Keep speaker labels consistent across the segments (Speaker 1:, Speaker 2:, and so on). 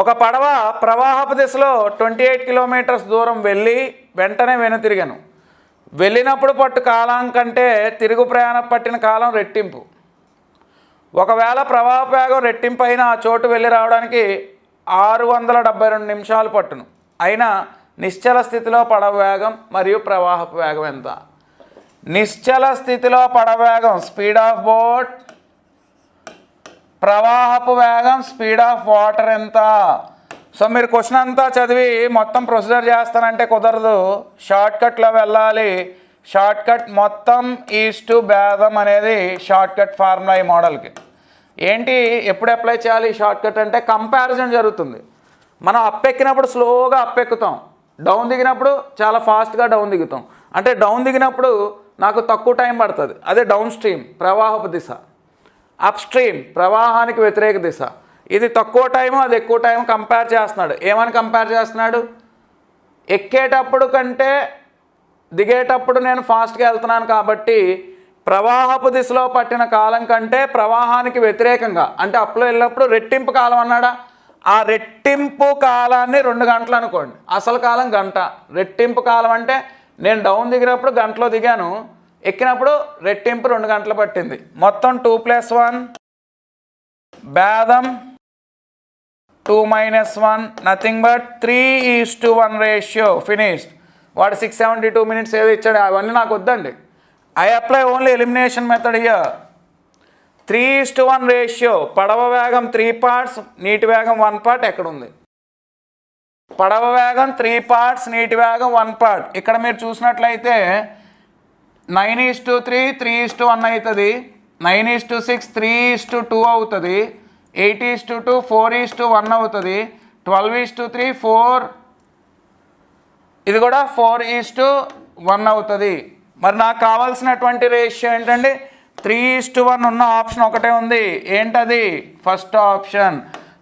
Speaker 1: ఒక పడవ ప్రవాహపు దిశలో 28 కిలోమీటర్స్ దూరం వెళ్ళి వెంటనే వెనుతిరిగాను. వెళ్ళినప్పుడు పట్టు కాలం కంటే తిరుగు ప్రయాణం పట్టిన కాలం రెట్టింపు. ఒకవేళ ప్రవాహ వేగం రెట్టింపు అయినా ఆ చోటు వెళ్ళి రావడానికి 672 నిమిషాలు పట్టును. అయినా నిశ్చల స్థితిలో పడవ వేగం మరియు ప్రవాహపు వేగం ఎంత? నిశ్చల స్థితిలో పడవ వేగం స్పీడ్ ఆఫ్ బోట్, ప్రవాహపు వేగం స్పీడ్ ఆఫ్ వాటర్ ఎంత? సో మీరు క్వశ్చన్ అంతా చదివి మొత్తం ప్రొసీజర్ చేస్తానంటే కుదరదు, షార్ట్కట్లో వెళ్ళాలి. షార్ట్కట్ మొత్తం ఈస్టు భేదం అనేది షార్ట్కట్ ఫార్ములా ఈ మోడల్కి. ఏంటి ఎప్పుడు అప్లై చేయాలి ఈ షార్ట్కట్ అంటే కంపారిజన్ జరుగుతుంది. మనం అప్ ఎక్కినప్పుడు స్లోగా అప్ ఎక్కుతాం, డౌన్ దిగినప్పుడు చాలా ఫాస్ట్గా డౌన్ దిగుతాం. అంటే డౌన్ దిగినప్పుడు నాకు తక్కువ టైం పడుతుంది, అదే డౌన్ స్ట్రీమ్ ప్రవాహపు దిశ. అప్ స్ట్రీమ్ ప్రవాహానికి వ్యతిరేక దిశ. ఇది తక్కువ టైము, అది ఎక్కువ టైం కంపేర్ చేస్తున్నాడు. ఏమని కంపేర్ చేస్తున్నాడు? ఎక్కేటప్పుడు కంటే దిగేటప్పుడు నేను ఫాస్ట్గా వెళ్తున్నాను కాబట్టి ప్రవాహపు దిశలో పట్టిన కాలం కంటే ప్రవాహానికి వ్యతిరేకంగా, అంటే అప్లో వెళ్ళినప్పుడు రెట్టింపు కాలం అన్నాడా, ఆ రెట్టింపు కాలాన్ని 2 గంటలు అనుకోండి. అసలు కాలం గంట, రెట్టింపు కాలం అంటే నేను డౌన్ దిగినప్పుడు గంటలో దిగాను, ఎక్కినప్పుడు రెట్టింపు 2 గంటలు పట్టింది. మొత్తం 2 + 1 భేదం 2 - 1 నథింగ్ బట్ 3:1 రేషియో ఫినిష్డ్. వాడు 672 మినిట్స్ ఏదో ఇచ్చాడు, అవన్నీ నాకు వద్దండి. I apply only elimination method here. 3:1 ratio, పడవ వేగం 3 పార్ట్స్, నీటి వేగం 1 పార్ట్ ఎక్కడ ఉంది? పడవ వేగం 3 పార్ట్స్, నీటి వేగం 1 పార్ట్. ఇక్కడ మీరు చూసినట్లయితే 9:3 3:1 అవుతుంది, 9:6 3:2 అవుతుంది, 8:2 4:1 అవుతుంది, 12:3 4, ఇది కూడా 4:1 అవుతుంది. మరి నాకు కావాల్సినటువంటి రేషియో ఏంటండి? 3:1 ఉన్న ఆప్షన్ ఒకటే ఉంది, ఏంటది? First option.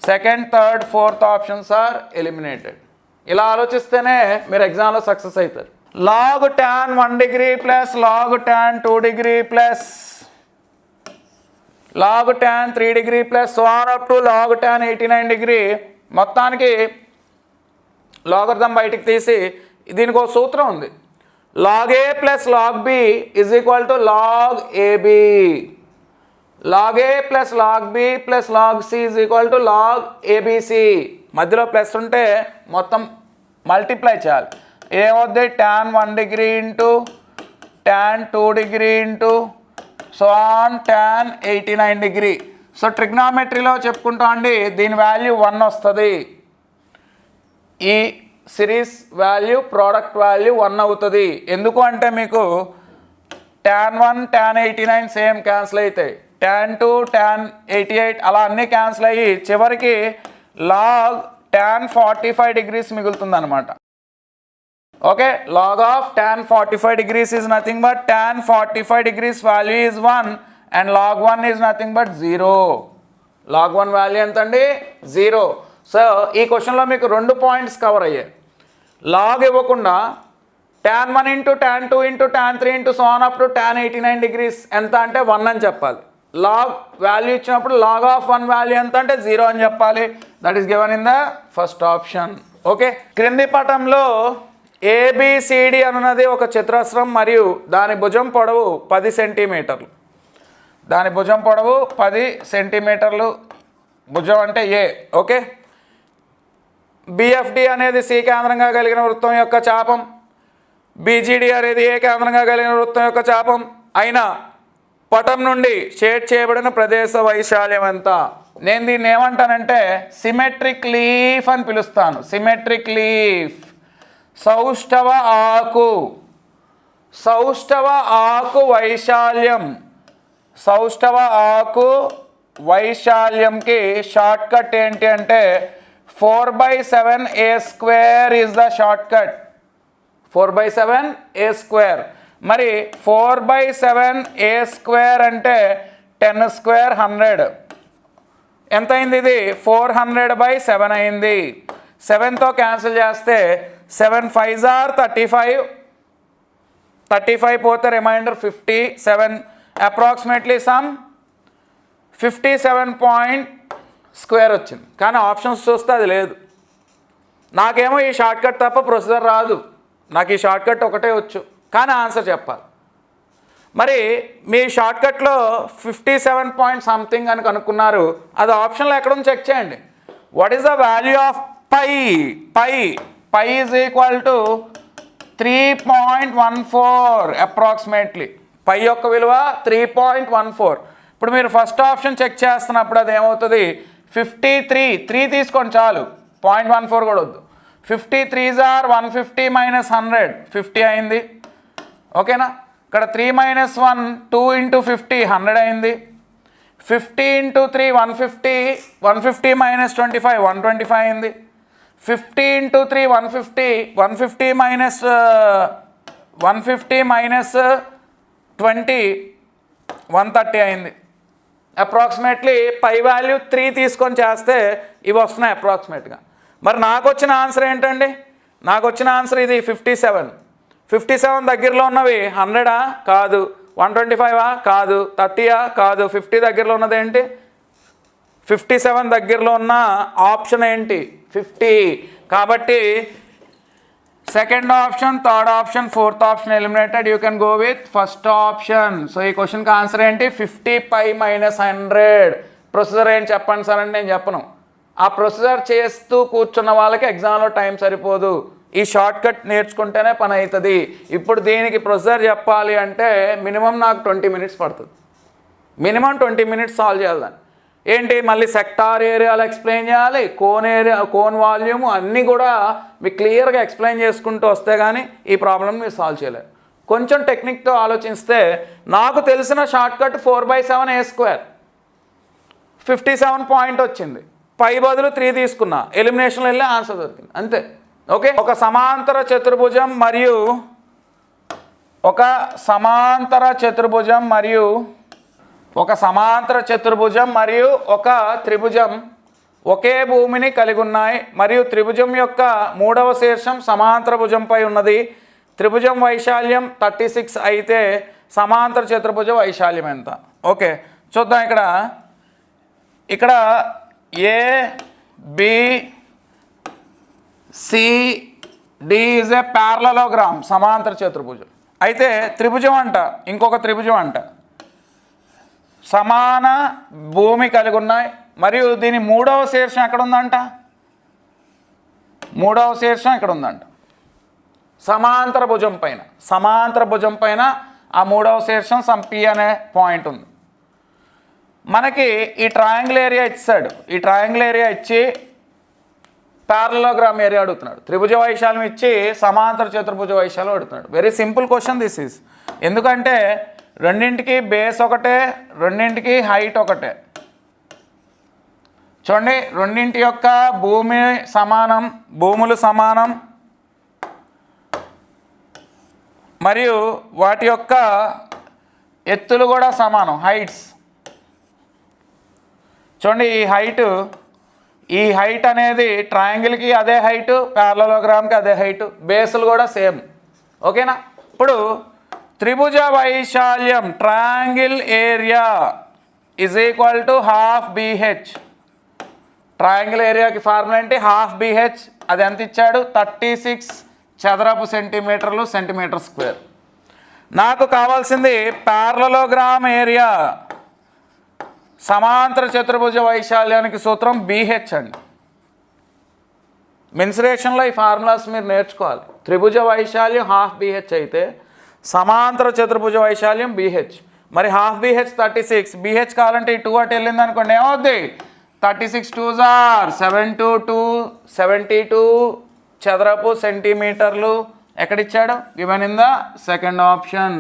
Speaker 1: Second, third, fourth options are eliminated. ఇలా ఆలోచిస్తేనే మీరు ఎగ్జామ్లో సక్సెస్ అవుతారు. log tan 1 degree plus log tan 2 degree plus log tan 3 degree plus so on up to log tan 89 degree. మొత్తానికి లాగరిథం బయటికి తీసి దీనికి ఒక సూత్రం ఉంది, log a plus log b is equal to log ab. log a plus log b plus log c is equal to log abc. మధ్యలో plus ఉంటే మొత్తం మల్టిప్లై చేయాలి. ఏమవుద్ది? tan 1 degree into tan 2 degree into so on tan 89 degree. So ట్రిగ్నామెట్రీలో చెప్పుకుంటాం అండి, దీని value 1 వస్తుంది. ఈ సిరీస్ వాల్యూ ప్రోడక్ట్ వాల్యూ 1 అవుతుంది. ఎందుకు అంటే మీకు tan 1 tan 89 సేమ్ క్యాన్సిల్ అవుతాయి, tan 2 tan 88 అలా అన్నీ క్యాన్సిల్ అయ్యి చివరికి log tan 45 degrees మిగులుతుంది అనమాట. Okay, log of tan 45 degrees is nothing but tan 45 degrees value is 1 and log 1 is nothing but 0. log 1 value ఎంత అండి? 0. సో ఈ క్వశ్చన్లో మీకు 2 పాయింట్స్ కవర్ అయ్యాయి. లాగ్ ఇవ్వకుండా tan 1 into tan 2 into tan 3 into so on up to tan 89 degrees ఎంత అంటే 1 అని చెప్పాలి. లాగ్ వాల్యూ ఇచ్చినప్పుడు log ఆఫ్ 1 వాల్యూ ఎంత అంటే 0 అని చెప్పాలి. That is given in the first option. Okay, క్రింది పటంలో ABCD అనున్నది ఒక చతురస్రం మరియు దాని భుజం పొడవు 10 సెంటీమీటర్లు. దాని భుజం పొడవు 10 సెంటీమీటర్లు, భుజం అంటే ఏ. ఓకే, BFD అనేది C కేంద్రంగా కలిగిన వృత్తం యొక్క చాపం, BGD అనేది A కేంద్రంగా కలిగిన వృత్తం యొక్క చాపం అయినా పటం నుండి షేడ్ చేయబడిన ప్రదేశ వైశాల్యం ఎంత? నేను దీన్ని ఏమంటానంటే సిమెట్రిక్ లీఫ్ అని పిలుస్తాను. సిమెట్రిక్ లీఫ్, సౌష్ఠవ ఆకు. సౌష్ఠవ ఆకు వైశాల్యం, సౌష్ఠవ ఆకు వైశాల్యంకి షార్ట్ కట్ ఏంటి అంటే 4/7a² is the short cut. 4/7a². మరి 4/7a² అంటే 10² 100 ఎంత అయింది? ఇది 400/7 అయింది. 7తో క్యాన్సిల్ చేస్తే 7 5s are 35, 35 పోతే రిమైండర్ 50, 7 అప్రాక్సిమేట్లీ సమ్ 57 స్క్వేర్ వచ్చింది, కానీ ఆప్షన్స్ చూస్తే అది లేదు. నాకేమో ఈ షార్ట్కట్ తప్ప ప్రొసీజర్ రాదు, నాకు ఈ షార్ట్కట్ ఒకటే వచ్చు, కానీ ఆన్సర్ చెప్పాలి. మరి మీ షార్ట్కట్లో 57 పాయింట్ సంథింగ్ అని కనుక్కున్నారు, అది ఆప్షన్లో ఎక్కడుంది చెక్ చేయండి. What is the value of pi? Pi is equal to 3.14 approximately. Pi యొక్క విలువ 3.14. ఇప్పుడు మీరు ఫస్ట్ ఆప్షన్ చెక్ చేస్తున్నప్పుడు అది ఏమవుతుంది, 53. 3 తీసుకోండి చాలు, 0.14 కూడా వద్దు. 53s are 150 minus 100, 50 అయింది. ఓకేనా? ఇక్కడ 3 minus 1 2 into 50 100 అయింది. 50 into 3 150, 150 minus 25 125 అయింది. 50 into 3 150, 150 minus 150 minus 20 130 అయింది. అప్రాక్సిమేట్లీ పై వాల్యూ 3 తీసుకొని చేస్తే ఇవి వస్తున్నాయి అప్రాక్సిమేట్గా. మరి నాకు వచ్చిన ఆన్సర్ ఏంటండి? నాకు వచ్చిన ఆన్సర్ ఇది 57. 57 దగ్గరలో ఉన్నవి 100ఆ కాదు, 125ఆ కాదు, 30ఆ కాదు, 50 దగ్గరలో ఉన్నది ఏంటి? 57 దగ్గరలో ఉన్న ఆప్షన్ ఏంటి? 50. కాబట్టి second option, third option, fourth option eliminated. You can go with first option. So ఈ క్వశ్చన్కి ఆన్సర్ ఏంటి? 50 పై మైనస్ 100. ప్రొసీజర్ ఏంటి చెప్పండి సార్ అంటే నేను చెప్పను. ఆ ప్రొసీజర్ చేస్తూ కూర్చున్న వాళ్ళకి ఎగ్జామ్లో టైం సరిపోదు, ఈ షార్ట్ కట్ నేర్చుకుంటేనే పని అవుతుంది. ఇప్పుడు దీనికి ప్రొసీజర్ చెప్పాలి అంటే మినిమం నాకు 20 minutes పడుతుంది. మినిమం 20 minutes సాల్వ్ చేయాలి. ఏంటి, మళ్ళీ సెక్టార్ ఏరియాలో ఎక్స్ప్లెయిన్ చేయాలి, కోన్ వాల్యూమ్ అన్నీ కూడా మీకు క్లియర్గా ఎక్స్ప్లెయిన్ చేసుకుంటూ వస్తే కానీ ఈ ప్రాబ్లమ్ మీరు సాల్వ్ చేయలేరు. కొంచెం టెక్నిక్తో ఆలోచిస్తే నాకు తెలిసిన షార్ట్ కట్ 4/7 57 పాయింట్ వచ్చింది. పై బదులు 3 తీసుకున్నా, ఎలిమినేషన్లో వెళ్ళి ఆన్సర్ దొరికింది, అంతే. ఓకే, ఒక సమాంతర చతుర్భుజం మరియు ఒక త్రిభుజం ఒకే భూమిని కలిగి ఉన్నాయి మరియు త్రిభుజం యొక్క మూడవ శీర్షం సమాంతర భుజంపై ఉన్నది. త్రిభుజం వైశాల్యం 36 అయితే సమాంతర చతుర్భుజ వైశాల్యం ఎంత? ఓకే చూద్దాం. ఇక్కడ A B C D is a parallelogram, సమాంతర చతుర్భుజం. అయితే త్రిభుజం అంట, ఇంకొక త్రిభుజం అంట, సమాన భూమి కలిగి ఉన్నాయి మరియు దీని మూడవ శీర్షం ఎక్కడ ఉందంట? మూడవ శీర్షం ఇక్కడ ఉందంట, సమాంతర భుజం పైన ఆ మూడవ శీర్షం సంపి అనే పాయింట్ ఉంది. మనకి ఈ ట్రయాంగిల్ ఏరియా ఇచ్చాడు, ఈ ట్రయాంగిల్ ఏరియా ఇచ్చి ప్యారలలోగ్రామ్ ఏరియా అడుగుతున్నాడు, త్రిభుజ వైశాల్యం ఇచ్చి సమాంతర చతుర్భుజ వైశాల్యం అడుగుతున్నాడు. Very simple question this is. ఎందుకంటే రెండింటికి బేస్ ఒకటే, రెండింటికి హైట్ ఒకటే. చూడండి, రెండింటి యొక్క భూములు సమానం మరియు వాటి యొక్క ఎత్తులు కూడా సమానం, హైట్స్. చూడండి, ఈ హైట్ అనేది ట్రయాంగిల్కి అదే హైటు, ప్యారలలోగ్రామ్కి అదే హైటు, బేసులు కూడా సేమ్. ఓకేనా? ఇప్పుడు త్రిభుజ వైశాల్యం triangle area is equal to ½ BH. Triangle ఏరియాకి ఫార్ములా ఏంటి? ½ BH. అది ఎంత ఇచ్చాడు? 36 చదరపు సెంటీమీటర్లు, సెంటీమీటర్ స్క్వేర్. నాకు కావాల్సింది ప్యారలలోగ్రామ్ ఏరియా, సమాంతర చతుర్భుజ వైశాల్యానికి సూత్రం BH అండి. మెన్సురేషన్లో ఈ ఫార్ములాస్ మీరు నేర్చుకోవాలి. త్రిభుజ వైశాల్యం ½ BH అయితే సమాంతర చతుర్భుజ వైశాల్యం BH. మరి ½ BH 36, BH కావాలంటే ఈ 2 అటు వెళ్ళింది అనుకోండి, ఏమవుద్ది? 36 2s are 72 చదరపు సెంటీమీటర్లు. ఎక్కడిచ్చాడు? Given in the second option.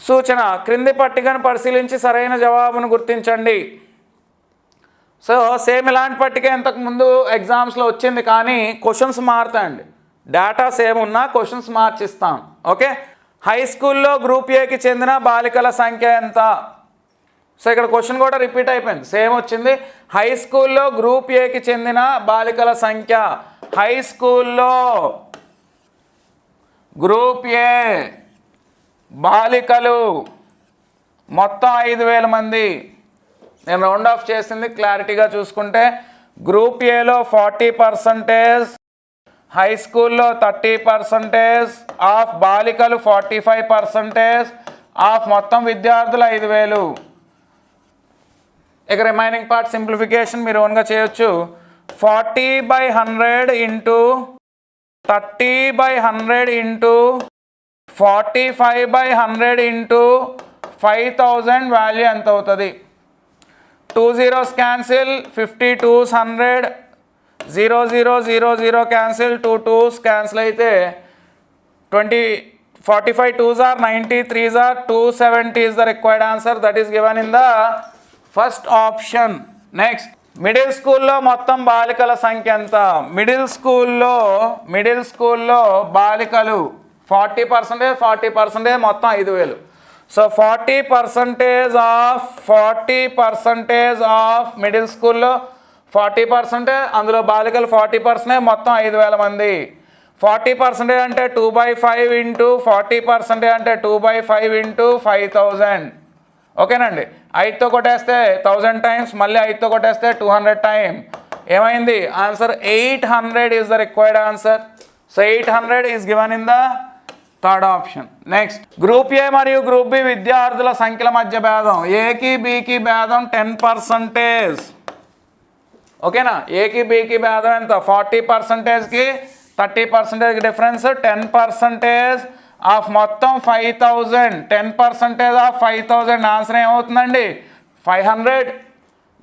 Speaker 1: సూచన: క్రింది పట్టికను పరిశీలించి సరైన జవాబును గుర్తించండి. సో సేమ్ ఇలాంటి పట్టిక ఇంతకు ముందు ఎగ్జామ్స్లో వచ్చింది, కానీ క్వశ్చన్స్ మారుతాయండి. డేటా సేమ్ ఉన్నా క్వశ్చన్స్ మార్చిస్తాం. ఓకే, హై స్కూల్లో గ్రూప్ ఏకి చెందిన బాలికల సంఖ్య ఎంత? సో ఇక్కడ క్వశ్చన్ కూడా రిపీట్ అయిపోయింది, సేమ్ వచ్చింది. హై స్కూల్లో గ్రూప్ ఏకి చెందిన బాలికల సంఖ్య, హై స్కూల్లో గ్రూప్ ఏ బాలికలు మొత్తం 5000 మంది. నేను రౌండ్ ఆఫ్ చేసింది క్లారిటీగా చూసుకుంటే గ్రూప్ ఏలో 40%, హై స్కూల్లో 30%, ఆఫ్ బాలికలు 45%, ఆఫ్ మొత్తం విద్యార్థులు 5,000. ఇక రిమైనింగ్ పార్ట్ సింప్లిఫికేషన్ మీరు ఓన్గా చేయొచ్చు. 40/100 ఇంటూ 30/100 ఇంటూ 45/100 ఇంటూ 5,000 వాల్యూ ఎంత అవుతుంది? 2 zeros cancel, 50 2s 100, 0 0 0 0 cancel, 2 2s cancel అయితే 45 2s are 90, 3s are 270 is the required answer. That is given in the first option. Next, middle స్కూల్లో మొత్తం బాలికల సంఖ్య ఎంత? మిడిల్ స్కూల్లో బాలికలు 40% మొత్తం 5,000. సో 40% ఆఫ్ మిడిల్ స్కూల్లో 40%, అందులో బాలికలు 40%, మొత్తం 5,000 మంది. 40% అంటే 2/5 ఇంటూ 40% అంటే 2/5 ఇంటూ 5,000. ఓకేనండి. 5తో కొట్టేస్తే 1000 టైమ్స్, మళ్ళీ 5తో కొట్టేస్తే 200 టైమ్. ఏమైంది? Answer 800 is the required answer. So 800 is given in the third option. Next, group A మరియు గ్రూప్ బి విద్యార్థుల సంఖ్యల మధ్య భేదం. ఏకి బికి భేదం 10%. ఓకేనా? ఏకి బికి భేదం ఎంత? 40%కి 30%కి డిఫరెన్స్ 10% ఆఫ్ మొత్తం 5,000. 10% ఆఫ్ 5,000 ఆన్సర్ ఏమవుతుందండి? 500.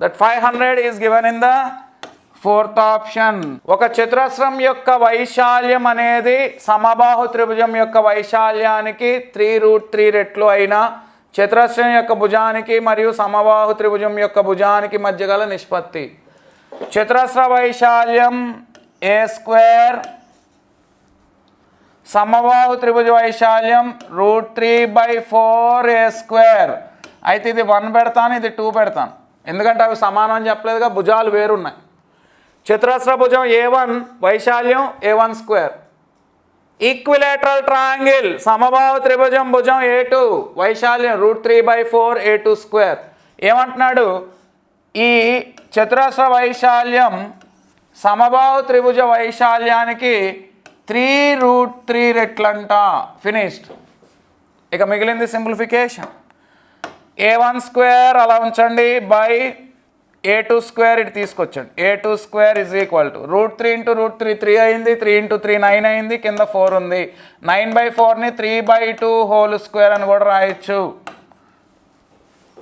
Speaker 1: That 500 is given in the fourth option. ఒక చతురస్రం యొక్క వైశాల్యం అనేది సమబాహు త్రిభుజం యొక్క వైశాల్యానికి 3√3 రెట్లు అయిన చతురస్రం యొక్క భుజానికి మరియు సమబాహు త్రిభుజం యొక్క భుజానికి మధ్య గల నిష్పత్తి. చతురస్ర వైశాల్యం a², సమబాహు త్రిభుజ వైశాల్యం √3/4a². అయితే ఇది 1 పెడతాను, ఇది 2 పెడతాను, ఎందుకంటే అవి సమానం అని చెప్పలేదుగా, భుజాలు వేరున్నాయి. చతురస్ర భుజం a1 వైశాల్యం a1². ఈక్విలేటరల్ ట్రయాంగిల్ సమబాహు త్రిభుజం భుజం a2 వైశాల్యం √3/4a². ఏమంటున్నాడు? ఈ చతురస్ర వైశాల్యం సమబాహు త్రిభుజ వైశాల్యానికి 3√3 రెట్లంట. ఫినిష్డ్. ఇక మిగిలింది సింప్లిఫికేషన్. a1² అలా ఉంచండి బై a2² ఇటు తీసుకొచ్చండి. a2² is equal to √3 into √3 3 అయింది, 3 ఇంటూ 3 9 అయింది, కింద 4 ఉంది. 9/4ని 3/2 హోల్ స్క్వేర్ అని కూడా రాయొచ్చు.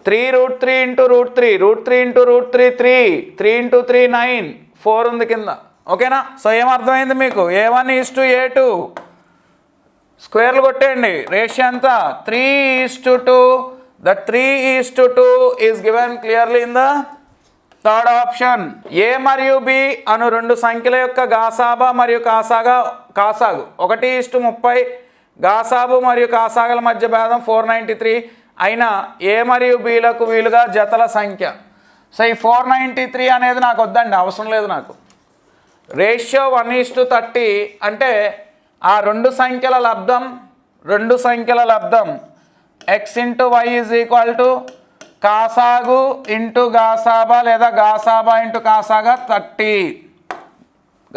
Speaker 1: 3√3 ఇంటూ √3, √3 ఇంటూ √3 3, 3 ఇంటూ 3 9, 4 ఉంది కింద. ఓకేనా? సో ఏమర్థమైంది మీకు? a1:a2 స్క్వేర్లు కొట్టేయండి. రేషియో ఎంత? 3:2. That 3:2 is given clearly in the third option. A మరియు బి అను రెండు సంఖ్యల యొక్క గాసాబా మరియు కాసాగు 1:30. గాసాబు మరియు కాసాగుల మధ్య భేదం 493 అయినా ఏ మరియు బిలకు వీలుగా జతల సంఖ్య. సో ఈ 493 అనేది నాకు వద్దండి, అవసరం లేదు నాకు. రేషియో 1:30 అంటే ఆ రెండు సంఖ్యల లబ్ధం x into y is equal to కాసాగు ఇంటూ గాసాబా లేదా గాసాబా ఇంటూ కాసాగా 30.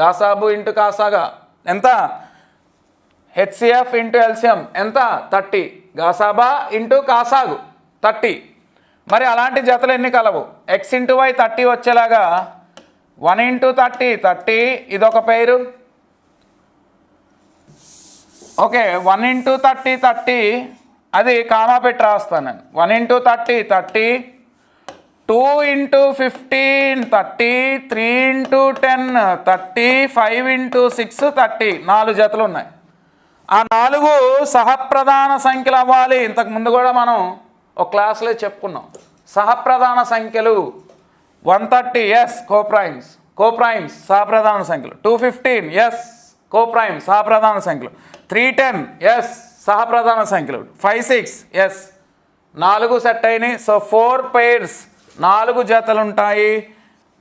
Speaker 1: గాసాబు ఇంటూ కాసాగా ఎంత? హెచ్సిఎఫ్ ఇంటూ ఎల్సిఎం ఎంత? 30. గాసాబా ఇంటూ కాసాగు 30. మరి అలాంటి జతలు ఎన్ని కలవు? x ఇంటూ y 30 వచ్చేలాగా 1 ఇంటూ 30 30, ఇదొక పేరు. ఓకే, 1 ఇంటూ 30 30, అది కామా పెట్టి రాస్తాను నేను. 1 ఇంటూ 30 30, 2 ఇంటూ 15 30, 3 ఇంటూ 10 30, 5 ఇంటూ 6 30. 4 జతలు ఉన్నాయి. ఆ 4 సహప్రధాన సంఖ్యలు అవ్వాలి. ఇంతకుముందు కూడా మనం ఒక క్లాస్లో చెప్పుకున్నాం. సహప్రధాన సంఖ్యలు 130 ఎస్ కోప్రైమ్స్ సహప్రధాన సంఖ్యలు. 215 ఎస్ కోప్రైమ్స్ సహప్రధాన సంఖ్యలు. 310 ఎస్ సహప్రధాన సంఖ్యలు. 56 ఎస్. 4 సెట్ అయినాయి. సో 4 pairs 4 జతలు ఉంటాయి.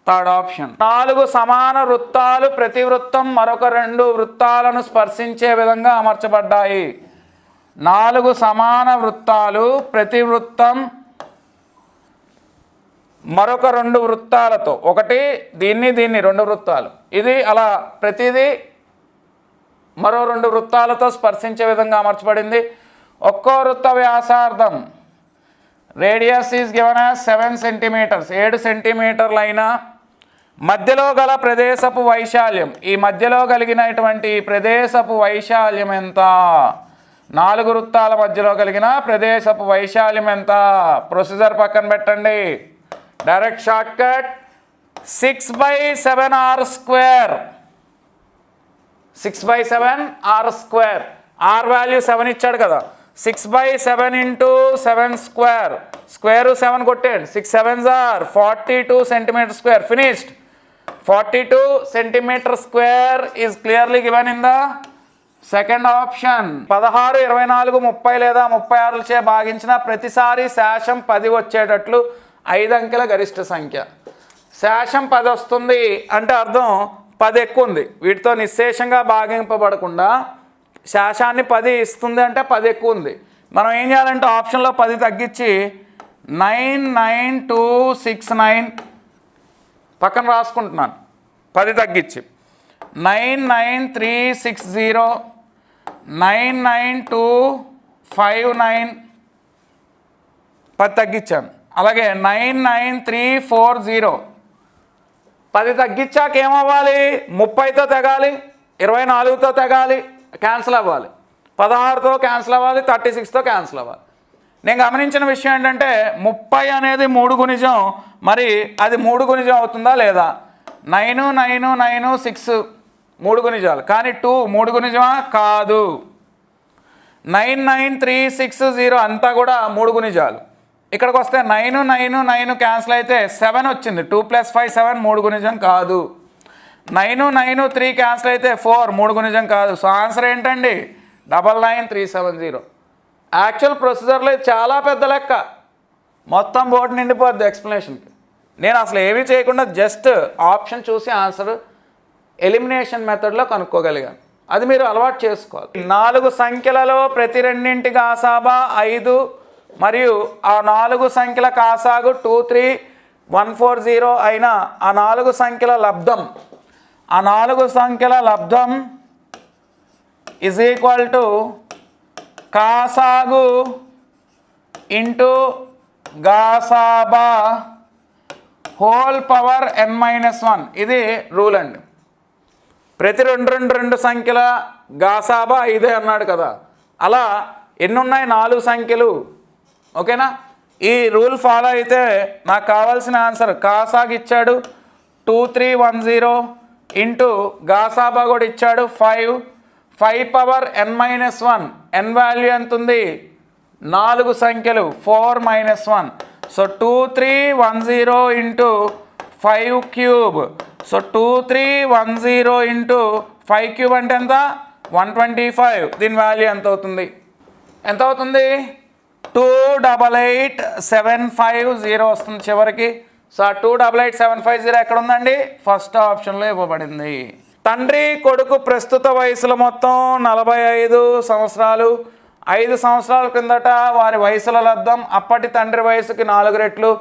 Speaker 1: Third option. 4 సమాన వృత్తాలు ప్రతి వృత్తం మరొక 2 వృత్తాలను స్పర్శించే విధంగా అమర్చబడ్డాయి. 4 సమాన వృత్తాలు ప్రతి వృత్తం మరొక 2 వృత్తాలతో, ఒకటి దీన్ని 2 వృత్తాలు, ఇది అలా ప్రతిదీ మరో 2 వృత్తాలతో స్పర్శించే విధంగా అమర్చబడింది. ఒక్కో వృత్త వ్యాసార్థం radius is given as 7 centimetres, 7 సెంటీమీటర్లు అయినా మధ్యలో గల ప్రదేశపు వైశాల్యం, ఈ మధ్యలో కలిగినటువంటి ప్రదేశపు వైశాల్యం ఎంత? 4 వృత్తాల మధ్యలో కలిగిన ప్రదేశపు వైశాల్యం ఎంత? ప్రొసీజర్ పక్కన పెట్టండి, direct short cut 6/7r². 6/7r². r value 7 ఇచ్చాడు కదా, 6/7 × 7², స్క్వేర్ 7 కొట్టండి, 6 7s are 42 cm². Finished. 42 cm² is clearly given in the second option. 16, 24, 30 లేదా 36 చే భాగించిన ప్రతిసారి శేషం 10 వచ్చేటట్లు 5 అంకెల గరిష్ట సంఖ్య. శేషం 10 వస్తుంది అంటే అర్థం 10 ఎక్కువ ఉంది, వీటితో నిశ్శేషంగా భాగింపబడకుండా శేషాన్ని 10 ఇస్తుంది అంటే 10 ఎక్కువ ఉంది. మనం ఏం చేయాలంటే ఆప్షన్లో 10 తగ్గించి 99269 పక్కన రాసుకుంటున్నాను, 10 తగ్గించి 99360 99259 10 తగ్గించాను. అలాగే 99340 10 తగ్గించాక ఏమవ్వాలి? 30తో తెగాలి, 24తో తెగాలి, క్యాన్సిల్ అవ్వాలి, 16తో క్యాన్సిల్ అవ్వాలి, 36తో క్యాన్సిల్ అవ్వాలి. నేను గమనించిన విషయం ఏంటంటే 30 అనేది 3 గుణిజం, మరి అది 3 గుణిజం అవుతుందా లేదా? 9 9 9 6 3 గుణిజాలు, కానీ 2 3 గుణిజమా? కాదు. 99360 అంతా కూడా 3 గుణిజాలు. ఇక్కడికి వస్తే 9 9 9 క్యాన్సిల్ అయితే 7 వచ్చింది, 2 + 5 7 3 గుణిజం కాదు. 9 9 3 క్యాన్సిల్ అయితే 4 3 గుణిజం కాదు. సో ఆన్సర్ ఏంటండి? 99370. యాక్చువల్ ప్రొసీజర్లో ఇది చాలా పెద్ద లెక్క, మొత్తం బోర్డు నిండిపోద్ది ఎక్స్ప్లెనేషన్కి. నేను అసలు ఏమీ చేయకుండా జస్ట్ ఆప్షన్ చూసి ఆన్సర్ ఎలిమినేషన్ మెథడ్లో కనుక్కోగలిగాను. అది మీరు అలవాటు చేసుకోవాలి. 4 సంఖ్యలలో ప్రతి రెండింటి గాసాబా 5 మరియు ఆ 4 సంఖ్యల కాసాగు 23140 అయిన ఆ 4 సంఖ్యల లబ్ధం, ఆ 4 సంఖ్యల లబ్ధం ఈజ్ ఈక్వల్ టు కాసాగు ఇంటూ గాసాబా హోల్ పవర్ n-1. ఇది రూల్ అండి. ప్రతి 2 సంఖ్యల గాసాబా 5 అన్నాడు కదా, అలా ఎన్ని ఉన్నాయి? 4 సంఖ్యలు. ఓకేనా? ఈ రూల్ ఫాలో అయితే నాకు కావాల్సిన ఆన్సర్ కాసాగు ఇచ్చాడు 2310 ఇంటూ గాసాబా కూడా ఇచ్చాడు 5 పవర్ n-1. n వాల్యూ ఎంత ఉంది? 4 సంఖ్యలు, 4 - 1. So 2310 into 5 cube. So 2310 into 5 cube అంటే ఎంత? 125. దీని వాల్యూ ఎంత అవుతుంది? ఎంత అవుతుంది? 288,750 వస్తుంది చివరికి. సో ఆ 288,750 ఎక్కడ ఉందండి? ఫస్ట్ ఆప్షన్లో ఇవ్వబడింది. తండ్రి కొడుకు ప్రస్తుత వయసుల మొత్తం 45 సంవత్సరాలు. 5 సంవత్సరాల క్రిందట వారి వయసుల లబ్ధం అప్పటి తండ్రి వయసుకి 4 రెట్లు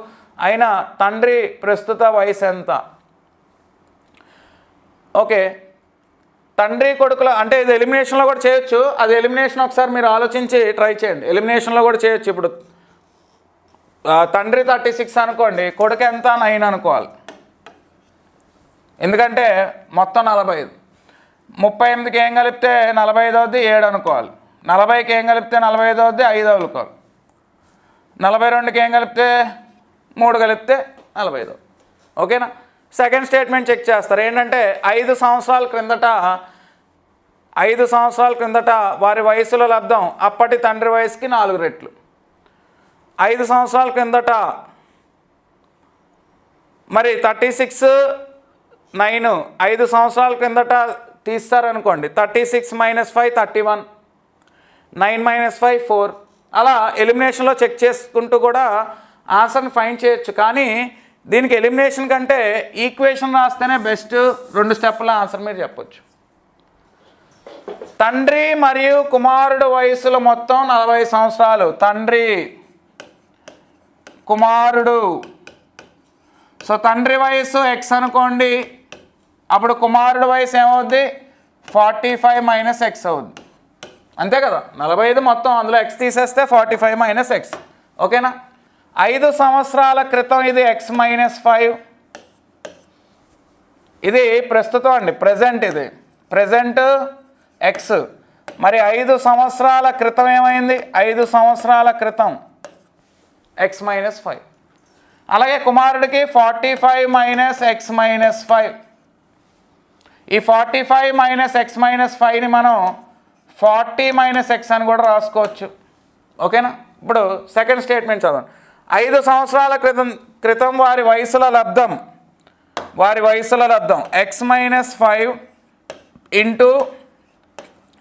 Speaker 1: అయిన తండ్రి ప్రస్తుత వయసు ఎంత? ఓకే, తండ్రి కొడుకుల అంటే ఇది ఎలిమినేషన్లో కూడా చేయొచ్చు. అది ఎలిమినేషన్ ఒకసారి మీరు ఆలోచించి ట్రై చేయండి. ఎలిమినేషన్లో కూడా చేయొచ్చు. ఇప్పుడు తండ్రి 36 అనుకోండి, కొడుకు ఎంత? 9 అనుకోవాలి, ఎందుకంటే మొత్తం 45. 38కి ఏం కలిపితే 45 అవుద్ది, 7 అనుకోవాలి. 40కి ఏం కలిపితే 45 అవుద్ది, 5 అనుకోవాలి. 42కి ఏం కలిపితే 3 కలిపితే 45. ఓకేనా? సెకండ్ స్టేట్మెంట్ చెక్ చేస్తారు. ఏంటంటే 5 సంవత్సరాల క్రిందట వారి వయసులో లబ్ధం అప్పటి తండ్రి వయసుకి 4 రెట్లు. 5 సంవత్సరాల క్రిందట మరి 36 9 5 సంవత్సరాల క్రిందట తీస్తారనుకోండి, 36 - 5 31, 9 - 5 4. అలా ఎలిమినేషన్లో చెక్ చేసుకుంటూ కూడా ఆన్సర్ని ఫైండ్ చేయొచ్చు. కానీ దీనికి ఎలిమినేషన్ కంటే ఈక్వేషన్ రాస్తేనే బెస్ట్. 2 స్టెప్పుల ఆన్సర్ మీరు చెప్పొచ్చు. తండ్రి మరియు కుమారుడు వయసులు మొత్తం 40 సంవత్సరాలు. తండ్రి కుమారుడు సో తండ్రి వయసు ఎక్స్ అనుకోండి, అప్పుడు కుమారుడు వయసు ఏమవుద్ది 45 మైనస్ ఎక్స్ అవుద్ది. అంతే కదా, 45 మొత్తం అందులో ఎక్స్ తీసేస్తే 45 మైనస్ ఎక్స్. ఓకేనా. 5 సంవత్సరాల క్రితం ఇది ఎక్స్ మైనస్ 5. ఇది ప్రస్తుతం అండి, ప్రజెంట్. ఇది ప్రజెంట్ ఎక్స్. మరి 5 సంవత్సరాల క్రితం ఏమైంది? 5 సంవత్సరాల క్రితం ఎక్స్ మైనస్ 5. అలాగే కుమారుడికి 45 మైనస్ ఎక్స్ మైనస్ 5. ఈ 45 మైనస్ ఎక్స్ మైనస్ 5ని మనం 40 మైనస్ ఎక్స్ అని కూడా రాసుకోవచ్చు. ఓకేనా. ఇప్పుడు సెకండ్ స్టేట్మెంట్ చదవండి. 5 సంవత్సరాల క్రితం వారి వయసుల లబ్ధం X minus 5 into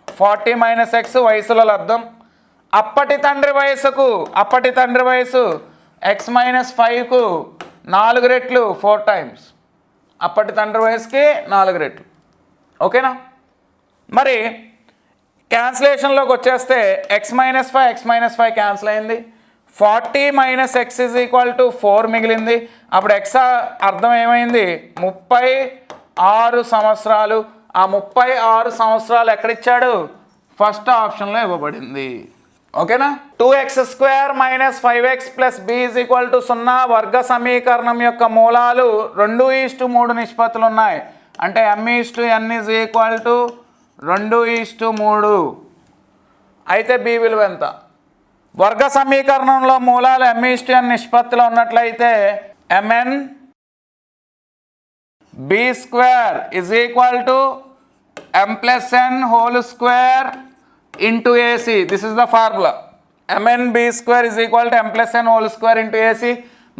Speaker 1: 40 minus X వయసుల లబ్ధం. అప్పటి తండ్రి వయసు ఎక్స్ మైనస్ 5కు 4 రెట్లు 4 టైమ్స్. అప్పటి తండ్రి వయసుకి 4 రెట్లు. ఓకేనా. మరి క్యాన్సిలేషన్లోకి వచ్చేస్తే ఎక్స్ మైనస్ 5 క్యాన్సిల్ అయింది. 40 minus X is equal to 4 మిగిలింది. అప్పుడు ఎక్స్ అర్థం ఏమైంది? 36 సంవత్సరాలు. ఆ 36 సంవత్సరాలు ఎక్కడిచ్చాడు? ఫస్ట్ ఆప్షన్లో ఇవ్వబడింది. ఓకేనా. 2x² minus 5x plus b is equal to 0 వర్గ సమీకరణం యొక్క మూలాలు 2:3 నిష్పత్తులు ఉన్నాయి. అంటే m:n ఈజ్ ఈక్వల్ టు 2:3. అయితే b విలువ ఎంత? వర్గ సమీకరణంలో మూలాలు m:n నిష్పత్తిలో ఉన్నట్లయితే mn b² is equal to m+n whole square into AC. This is the formula. mn b² is equal to m+n whole square into AC.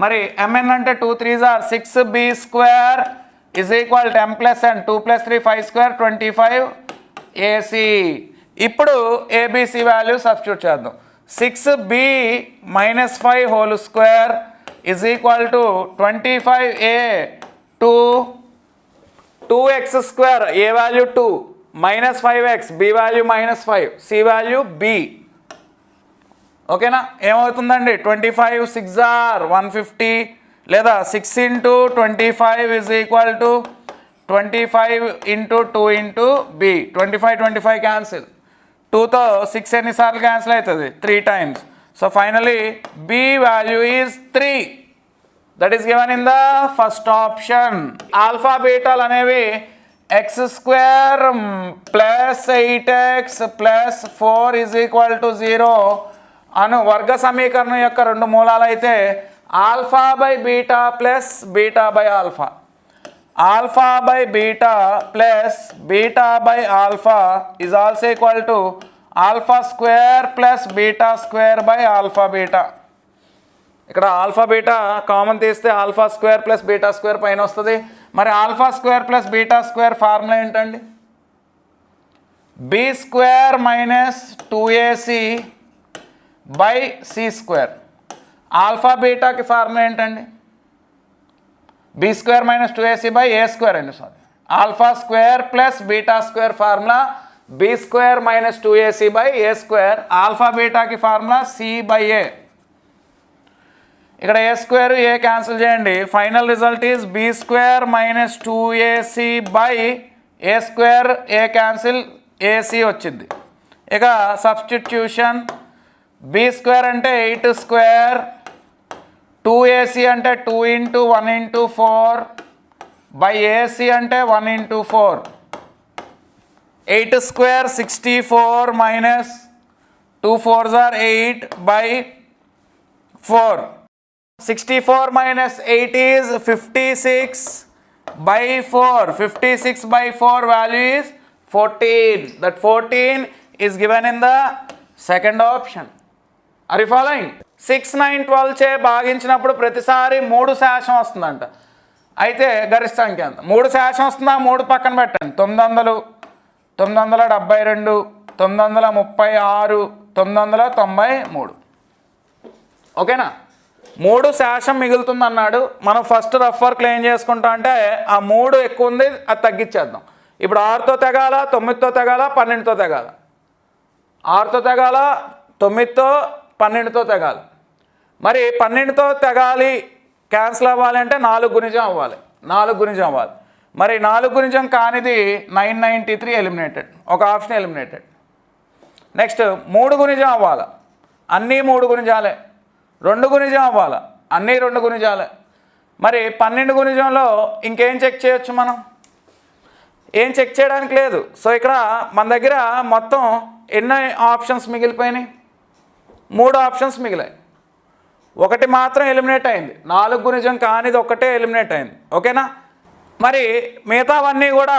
Speaker 1: మరి mn అంటే 2 3s are 6b² is equal to m+n 2 + 3 5 square 25 AC. ఇప్పుడు ABC value substitute చేద్దాం. 6b minus 5 whole square is equal to 25a to 2x². a value 2 minus 5x, b value minus 5, c value b. ఓకేనా. ఏమవుతుందండి? 25 6 are 150 లేదా 6 into 25 is equal to 25 into 2 into b. 25 cancel. 2తో 6 ఎన్నిసార్లు cancel అవుతుంది? 3 times. So finally b value is 3. That is given in the first option. Alpha బీటాలు అనేవి x² plus 8x plus 4 is equal to 0 అను వర్గ సమీకరణం యొక్క 2 మూలాలు అయితే alpha by beta plus beta by alpha, alpha by beta plus beta by alpha is also equal to alpha square plus beta square by alpha beta. ఇక్కడ alpha beta common తీస్తే alpha square plus beta square పైన వస్తుంది. మరి alpha square plus beta square formula ఏంటండి? b² minus 2ac by c². Alpha బీటాకి formula ఏంటండి? b² minus 2ac by a² అండి. Sorry, alpha square plus beta square formula b² minus 2ac by a². Alpha బీటాకి formula c by a. ఇక్కడ a² a cancel చేయండి. Final result is b² minus 2ac by a² a cancel ac వచ్చింది. ఇక substitution. b² అంటే 8² 2ac అంటే 2 into 1 into 4 by ac అంటే 1 into 4. 8² 64 minus 2 4s are 8 by 4. 64 minus 8 is 56 by 4. 56 by 4 value is 14. That 14 is given in the second option. Are you following? 6 9 12 చే భాగించినప్పుడు ప్రతిసారి 3 శాతం వస్తుందంట. అయితే గరిష్ట సంఖ్య ఎంత? 3 శాతం వస్తుందా? 3 పక్కన పెట్టండి. 900 972 936 993. ఓకేనా. 3 శాతం మిగులుతుంది అన్నాడు. మనం ఫస్ట్ రఫ్ వర్క్లో ఏం చేసుకుంటాం అంటే ఆ 3 ఎక్కువ ఉంది, అది తగ్గించేద్దాం. ఇప్పుడు 6తో తెగాల, 9తో తెగాల, 12తో తెగాల. 6తో తెగాల, 9తో 12తో తెగాలి. మరి 12తో తెగాలి క్యాన్సిల్ అవ్వాలి అంటే 4 గుణిజం అవ్వాలి, 4 గుణిజం అవ్వాలి. మరి 4 గుణిజం కానిది 993 ఎలిమినేటెడ్, ఒక ఆప్షన్ ఎలిమినేటెడ్. నెక్స్ట్ 3 గుణిజం అవ్వాలి, అన్నీ 3 గుణిజాలే. 2 గుణిజం అవ్వాలి, అన్నీ 2 గుణిజాలే. మరి 12 గుణిజంలో ఇంకేం చెక్ చేయొచ్చు మనం? ఏం చెక్ చేయడానికి లేదు. సో ఇక్కడ మన దగ్గర మొత్తం ఎన్ని ఆప్షన్స్ మిగిలిపోయినాయి? 3 ఆప్షన్స్ మిగిలాయి. ఒకటి మాత్రం ఎలిమినేట్ అయింది, 4 గుణిజం కానిది ఒకటే ఎలిమినేట్ అయింది. ఓకేనా? మరి మిగతావన్నీ కూడా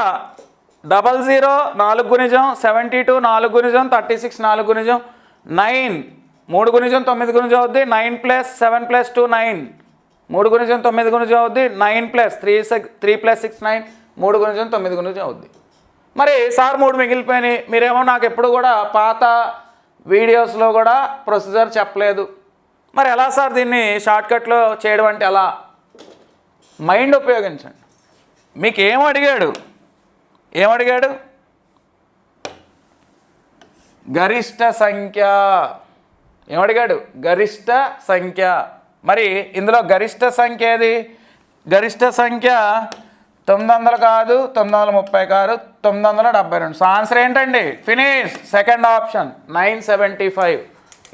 Speaker 1: 00 4 గుణిజం, 72 4 గుణిజం, 36 4 గుణిజం, 9 3 గుణిజం 9 గుణిజం అవుద్ది, 9 + 7 + 2 9 3 గుణిజం 9 గుణిజం అవుద్ది, 9 + 3 + 6 9 3 గుణిజం 9 గుణిజం అవుద్ది. మరి సార్ 3 మిగిలిపోయినాయి. మీరేమో నాకు ఎప్పుడు కూడా పాత వీడియోస్లో కూడా ప్రొసీజర్ చెప్పలేదు. మరి ఎలా సార్ దీన్ని షార్ట్కట్లో చేయడం అంటే ఎలా? మైండ్ ఉపయోగించండి. మీకు ఏమడిగాడు? గరిష్ట సంఖ్య. ఏమడిగాడు? గరిష్ట సంఖ్య. మరి ఇందులో గరిష్ట సంఖ్య ఏది? గరిష్ట సంఖ్య 900 కాదు, 930 కాదు, 972. సో ఆన్సర్ ఏంటండి? ఫినిష్. Second option 975.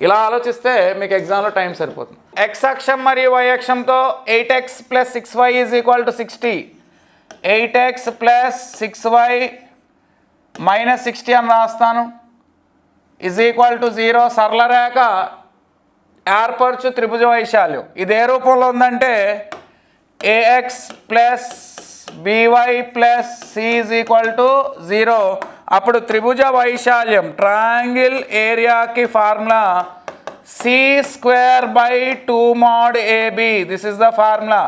Speaker 1: ఇలా ఆలోచిస్తే మీకు ఎగ్జామ్లో టైం సరిపోతుంది. ఎక్స్ అక్షం మరియు why అక్షంతో 8x + 6y = 60. 8x + 6y - 60 అని రాస్తాను. = 0. సరళ రేఖ ఏర్పరచు త్రిభుజ వైశాల్యం. ఇది ఏ రూపంలో ఉందంటే ax + by + c = 0. అప్పుడు త్రిభుజ వైశాల్యం ట్రయాంగిల్ ఏరియాకి formula c² / 2 mod AB. This is the formula.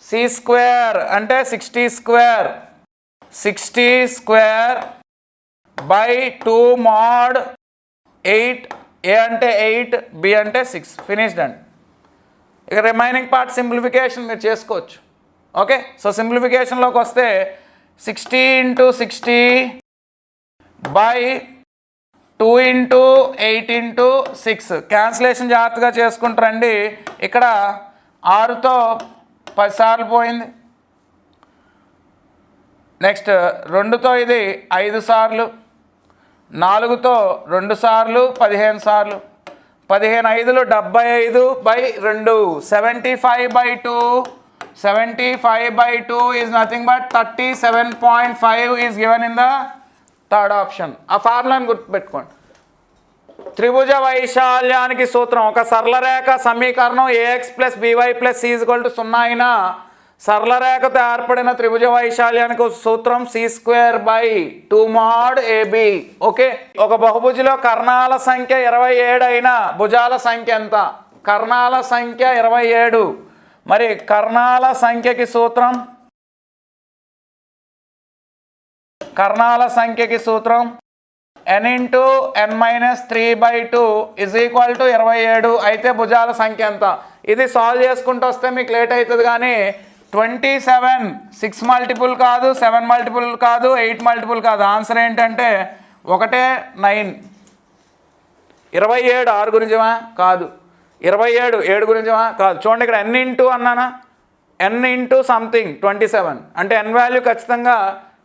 Speaker 1: c² అంటే 60² 60² / 2 mod 8. a అంటే 8, b అంటే 6. ఫినిష్డ్ అండి. ఇక రిమైనింగ్ పార్ట్ సింప్లిఫికేషన్ మీరు చేసుకోవచ్చు. ఓకే. సో సింప్లిఫికేషన్లోకి వస్తే 60 × 60 / 2 × 8 × 6. క్యాన్సిలేషన్ జాగ్రత్తగా చేసుకుంటారండి. ఇక్కడ 6తో 10 సార్లు పోయింది. నెక్స్ట్ 2తో ఇది 5 సార్లు, 4తో 2 సార్లు 15 సార్లు, 15 5లు 75/2. 75/2 75/2 is nothing but 37.5 is given in the third option. ఆ ఫార్ములాని గుర్తుపెట్టుకోండి. త్రిభుజ వైశాల్యానికి సూత్రం ఒక సరళ రేఖ సమీకరణం ax + by + c = 0 అయినా సరళ రేఖతో ఏర్పడిన త్రిభుజ వైశాల్యానికి సూత్రం c² / 2 mod AB. ఓకే. ఒక బహుభుజిలో కర్ణాల సంఖ్య 27 అయినా భుజాల సంఖ్య ఎంత? కర్ణాల సంఖ్య 27. మరి కర్ణాల సంఖ్యకి సూత్రం n × n - 3/2 = 27. అయితే భుజాల సంఖ్య ఎంత? ఇది సాల్వ్ చేసుకుంటూ వస్తే మీకు లేట్ అవుతుంది. కానీ 27 6 మల్టిపుల్ కాదు, 7 మల్టిపుల్ కాదు, 8 మల్టిపుల్ కాదు. ఆన్సర్ ఏంటంటే 9. 27 6 గుణిజమా? కాదు. 27 7 గుణిజమా? కాదు. చూడండి ఇక్కడ n × అన్నానా, n × సంథింగ్ 27 అంటే n వాల్యూ ఖచ్చితంగా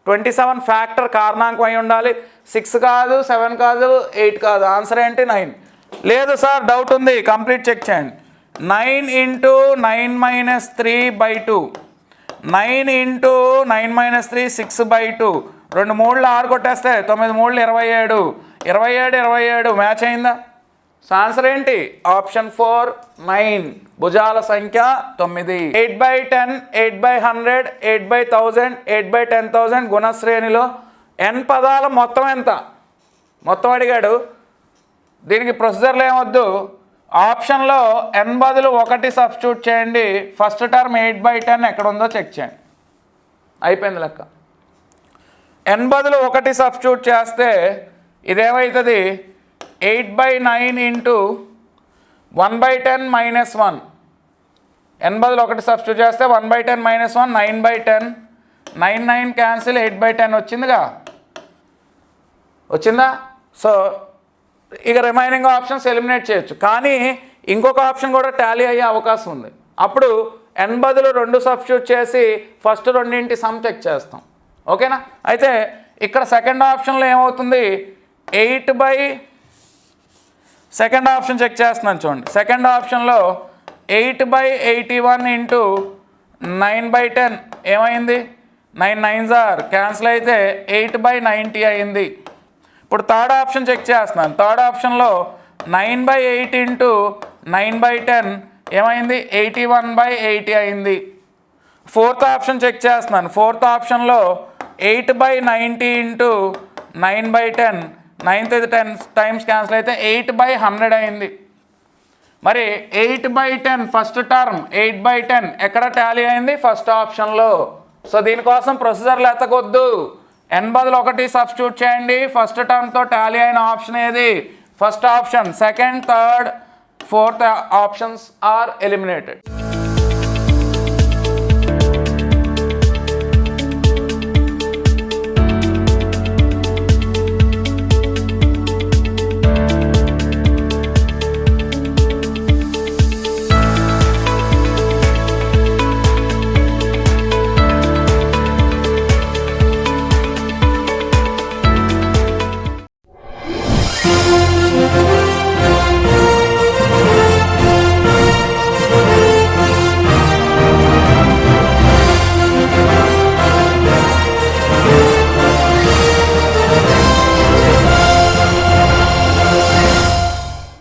Speaker 1: 27 ఫ్యాక్టర్ కారణాంకం అయి ఉండాలి. 6 కాదు, 7 కాదు, 8 కాదు. ఆన్సర్ ఏంటి? 9. లేదు సార్ డౌట్ ఉంది, కంప్లీట్ చెక్ చేయండి. 9 × 9 - 3/2 9 × 9 - 3 6/2. 2 3లు 6 కొట్టేస్తే 9 3లు 27. 27 27 మ్యాచ్ అయిందా? సో ఆన్సర్ ఏంటి? ఆప్షన్ 4 9. భుజాల సంఖ్య 9. 8/10 8/100 8/1000 8/10,000 గుణశ్రేణిలో n పదాల మొత్తం ఎంత? మొత్తం అడిగాడు. దీనికి ప్రొసీజర్లు ఏమొద్దు. ఆప్షన్లో n బదులు 1 సబ్స్టిట్యూట్ చేయండి. ఫస్ట్ టర్మ్ 8/10 ఎక్కడ ఉందో చెక్ చేయండి. అయిపోయింది లెక్క. n బదులు 1 సబ్స్టిట్యూట్ చేస్తే ఇదేమవుతుంది? 8/9 × 1/10 - 1. n బదులు 1 సబ్స్టిట్యూట్ చేస్తే 1/10 - 1 9/10. 9 9 క్యాన్సిల్ 8/10 వచ్చిందిగా. వచ్చిందా? సో ఇక రిమైనింగ్ ఆప్షన్స్ ఎలిమినేట్ చేయొచ్చు. కానీ ఇంకొక ఆప్షన్ కూడా టాలీ అయ్యే అవకాశం ఉంది. అప్పుడు n బదులు 2 సబ్స్టిట్యూట్ చేసి ఫస్ట్ రెండింటి సమ్ చెక్ చేస్తాం. ఓకేనా? అయితే ఇక్కడ సెకండ్ ఆప్షన్లో ఏమవుతుంది, 8/, సెకండ్ ఆప్షన్ చెక్ చేస్తున్నాను చూడండి. సెకండ్ ఆప్షన్లో 8/81 ఇంటూ 9/10 ఏమైంది, 9 9s ఆర్ క్యాన్సిల్ అయితే 8/90 అయింది. ఇప్పుడు థర్డ్ ఆప్షన్ చెక్ చేస్తున్నాను. థర్డ్ ఆప్షన్లో 9/8 ఇంటూ 9/10 ఏమైంది, 81/80 అయింది. ఫోర్త్ ఆప్షన్ చెక్ చేస్తున్నాను. ఫోర్త్ ఆప్షన్లో 8/90 ఇంటూ 9/10, 9th అయితే 10 టైమ్స్ క్యాన్సిల్ అయితే 8/100 అయింది. మరి 8/10 ఫస్ట్ టర్మ్ 8/10 ఎక్కడ టాలీ అయింది, ఫస్ట్ ఆప్షన్లో. సో దీనికోసం ప్రొసీజర్లు ఎత్తకొద్దు, n బదులు 1 సబ్స్టిట్యూట్ చేయండి. ఫస్ట్ టర్మ్తో టాలీ అయిన ఆప్షన్ ఏది, first option. Second, third, fourth options are eliminated.